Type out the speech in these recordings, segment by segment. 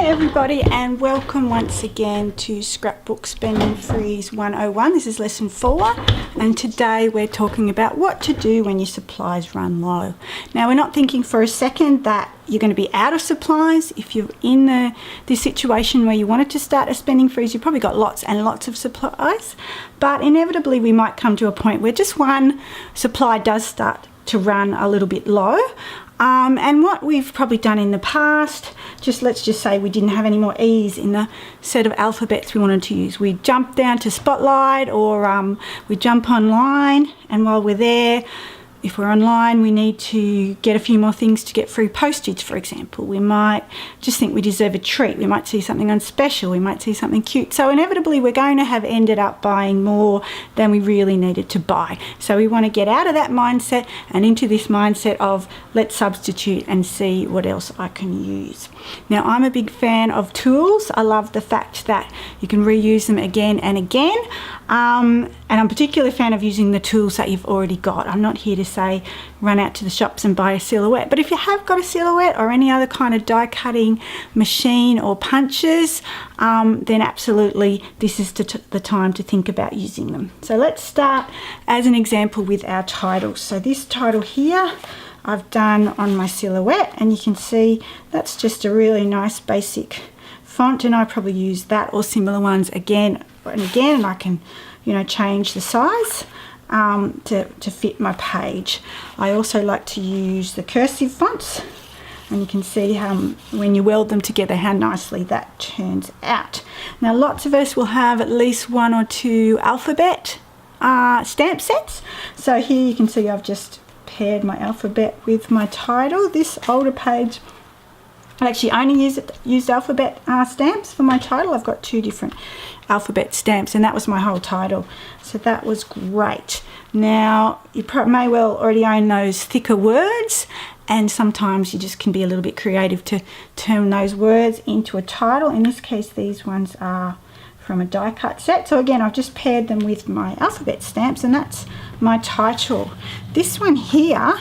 Hi everybody, and welcome once again to Scrapbook Spending Freeze 101. This is lesson 4, and today we're talking about what to do when your supplies run low. Now, we're not thinking for a second that you're going to be out of supplies. If you're in this situation where you wanted to start a spending freeze, you've probably got lots and lots of supplies, but inevitably we might come to a point where just one supply does start to run a little bit low. And what we've probably done in the past, let's just say we didn't have any more E's in the set of alphabets we wanted to use. We jump down to Spotlight, or we jump online, and while we're there, if we're online, we need to get a few more things to get free postage, for example. We might just think we deserve a treat. We might see something on special. We might see something cute. So inevitably, we're going to have ended up buying more than we really needed to buy. So we want to get out of that mindset and into this mindset of let's substitute and see what else I can use. Now, I'm a big fan of tools. I love the fact that you can reuse them again and again. And I'm particularly a fan of using the tools that you've already got. I'm not here to say run out to the shops and buy a silhouette, but if you have got a silhouette or any other kind of die cutting machine or punches, then absolutely this is the time to think about using them. So let's start as an example with our titles. So this title here I've done on my silhouette, and you can see that's just a really nice basic font, and I probably use that or similar ones again and again, and I can change the size to fit my page. I also like to use the cursive fonts, and you can see how when you weld them together how nicely that turns out. Now, lots of us will have at least 1 or 2 alphabet stamp sets. So here you can see I've just paired my alphabet with my title. This older page, I actually only used alphabet stamps for my title. I've got 2 different alphabet stamps, and that was my whole title, so that was great. Now, you may well already own those thicker words, and sometimes you just can be a little bit creative to turn those words into a title. In this case, these ones are from a die cut set. So again, I've just paired them with my alphabet stamps, and that's my title. This one here,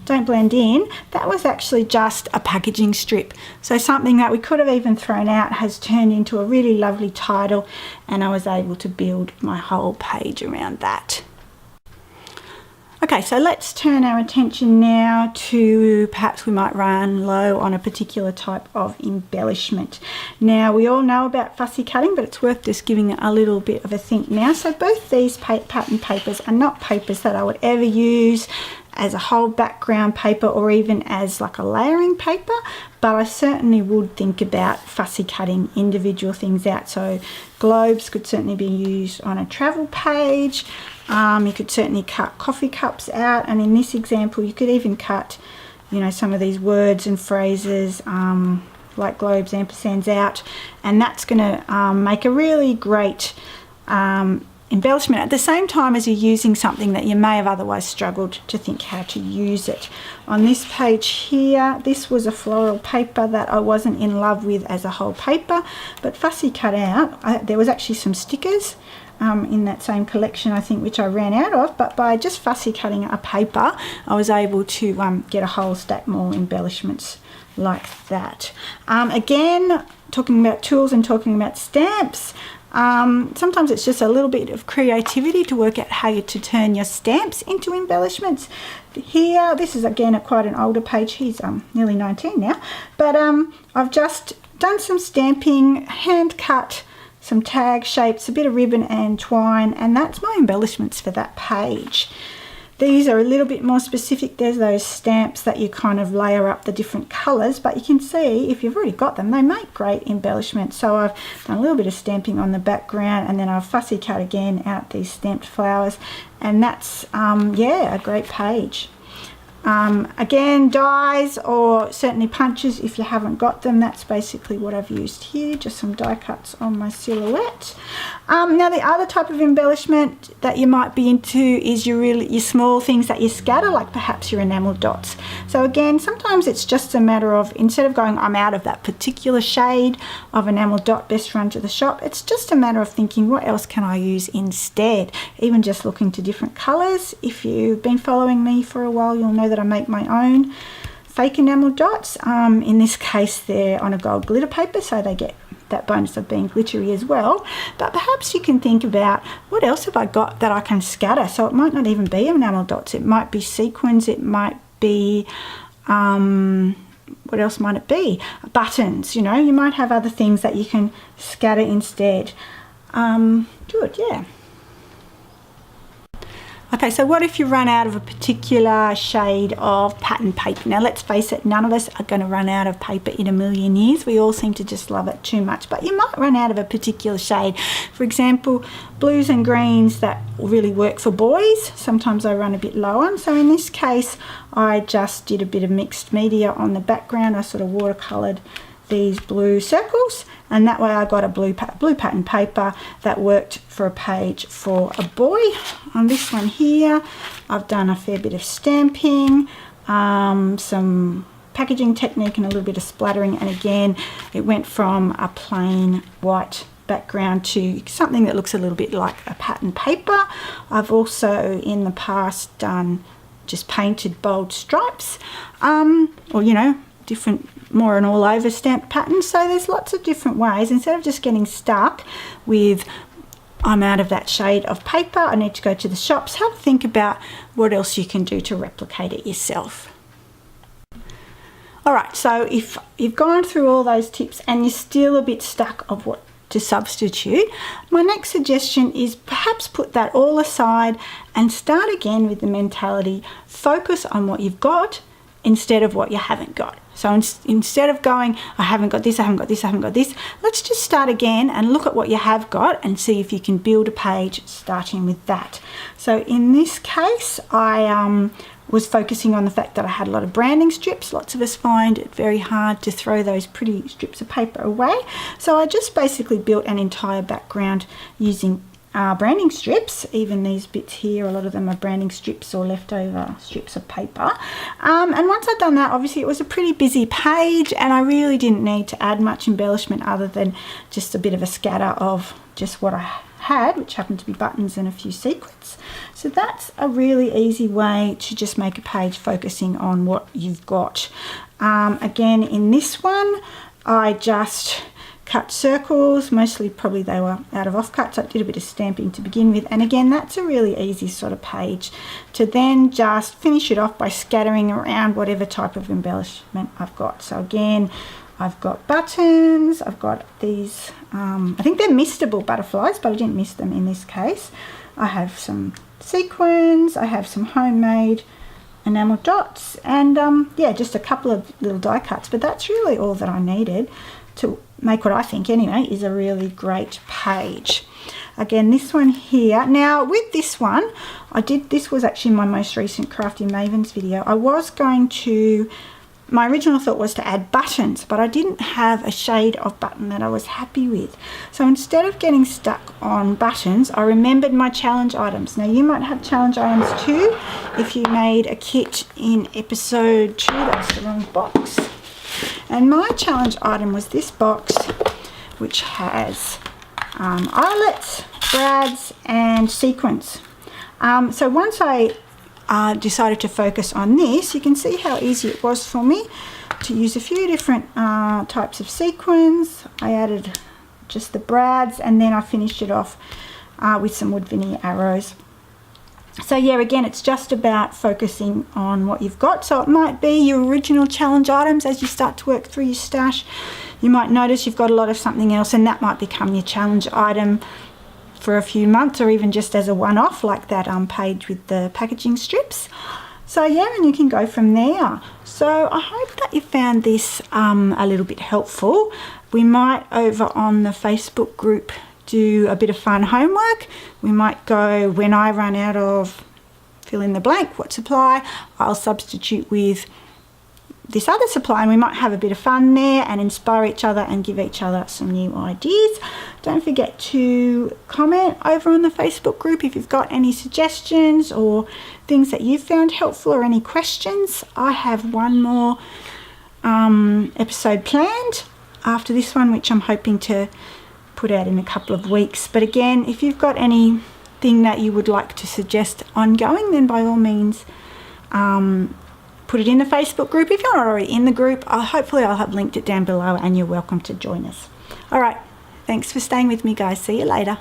Don't Blend In, that was actually just a packaging strip. So something that we could have even thrown out has turned into a really lovely title, and I was able to build my whole page around that. Okay, so let's turn our attention now to perhaps we might run low on a particular type of embellishment. Now, we all know about fussy cutting, but it's worth just giving it a little bit of a think now. So both these pattern papers are not papers that I would ever use as a whole background paper or even as like a layering paper, but I certainly would think about fussy cutting individual things out. So globes could certainly be used on a travel page. You could certainly cut coffee cups out, and in this example you could even cut some of these words and phrases like globes, ampersands out, and that's going to make a really great embellishment at the same time as you're using something that you may have otherwise struggled to think how to use it. On this page here, this was a floral paper that I wasn't in love with as a whole paper, but fussy cut out. There was actually some stickers in that same collection, I think, which I ran out of, but by just fussy cutting a paper, I was able to get a whole stack more embellishments like that. Again, talking about tools and talking about stamps, sometimes it's just a little bit of creativity to work out how to turn your stamps into embellishments. Here, this is again quite an older page. He's nearly 19 now, but I've just done some stamping, hand cut some tag shapes, a bit of ribbon and twine, and that's my embellishments for that page. These are a little bit more specific. There's those stamps that you kind of layer up the different colours, but you can see if you've already got them, they make great embellishments. So I've done a little bit of stamping on the background, and then I've fussy cut again out these stamped flowers, and that's a great page. Again, dies or certainly punches if you haven't got them. That's basically what I've used here, just some die cuts on my silhouette. Now, the other type of embellishment that you might be into is your small things that you scatter, like perhaps your enamel dots. So again, sometimes it's just a matter of, instead of going, I'm out of that particular shade of enamel dot, best run to the shop, it's just a matter of thinking, what else can I use instead? Even just looking to different colours. If you've been following me for a while, you'll know that I make my own fake enamel dots. In this case, they're on a gold glitter paper, so they get that bonus of being glittery as well. But perhaps you can think about, what else have I got that I can scatter? So it might not even be enamel dots. It might be sequins. It might be, what else might it be? Buttons, you know. You might have other things that you can scatter instead. Good, yeah. Okay, so what if you run out of a particular shade of pattern paper? Now, let's face it, none of us are going to run out of paper in a million years. We all seem to just love it too much, but you might run out of a particular shade. For example, blues and greens that really work for boys, sometimes I run a bit low on. So in this case, I just did a bit of mixed media on the background. I sort of watercoloured these blue circles, and that way I got a blue pattern paper that worked for a page for a boy. On this one here, I've done a fair bit of stamping, some packaging technique and a little bit of splattering, and again it went from a plain white background to something that looks a little bit like a pattern paper. I've also in the past done just painted bold stripes, or you know, different more an all over stamped pattern. So there's lots of different ways. Instead of just getting stuck with, I'm out of that shade of paper, I need to go to the shops, have a think about what else you can do to replicate it yourself. All right, so if you've gone through all those tips and you're still a bit stuck of what to substitute, my next suggestion is perhaps put that all aside and start again with the mentality, focus on what you've got instead of what you haven't got. So instead of going, I haven't got this, I haven't got this, I haven't got this, let's just start again and look at what you have got and see if you can build a page starting with that. So in this case, I was focusing on the fact that I had a lot of branding strips. Lots of us find it very hard to throw those pretty strips of paper away. So I just basically built an entire background using branding strips. Even these bits here, a lot of them are branding strips or leftover strips of paper. And once I'd done that, obviously it was a pretty busy page and I really didn't need to add much embellishment other than just a bit of a scatter of just what I had, which happened to be buttons and a few sequins. So that's a really easy way to just make a page focusing on what you've got. Again, in this one, I just cut circles, mostly probably they were out of offcuts. I did a bit of stamping to begin with, and again that's a really easy sort of page to then just finish it off by scattering around whatever type of embellishment I've got. So again, I've got buttons, I've got these, I think they're mistable butterflies, but I didn't mist them in this case. I have some sequins, I have some homemade enamel dots, and yeah, just a couple of little die cuts, but that's really all that I needed to make what I think anyway is a really great page. Again, this one here, now with this one this was actually my most recent Crafty Mavens video. I was going to, my original thought was to add buttons, but I didn't have a shade of button that I was happy with. So instead of getting stuck on buttons, I remembered my challenge items. Now you might have challenge items too if you made a kit in episode 2, that's the wrong box. And my challenge item was this box, which has eyelets, brads, and sequins. So once I decided to focus on this, you can see how easy it was for me to use a few different types of sequins. I added just the brads, and then I finished it off with some wood veneer arrows. So yeah, again, it's just about focusing on what you've got. So it might be your original challenge items. As you start to work through your stash, you might notice you've got a lot of something else, and that might become your challenge item for a few months, or even just as a one-off, like that page with the packaging strips. So yeah, and you can go from there. So I hope that you found this a little bit helpful. We might, over on the Facebook group, do a bit of fun homework. We might go, when I run out of fill in the blank, what supply, I'll substitute with this other supply, and we might have a bit of fun there and inspire each other and give each other some new ideas. Don't forget to comment over on the Facebook group if you've got any suggestions or things that you found helpful or any questions. I have one more episode planned after this one, which I'm hoping to put out in a couple of weeks. But again, if you've got anything that you would like to suggest ongoing, then by all means put it in the Facebook group. If you're not already in the group, hopefully I'll have linked it down below and you're welcome to join us. All right, thanks for staying with me, guys. See you later.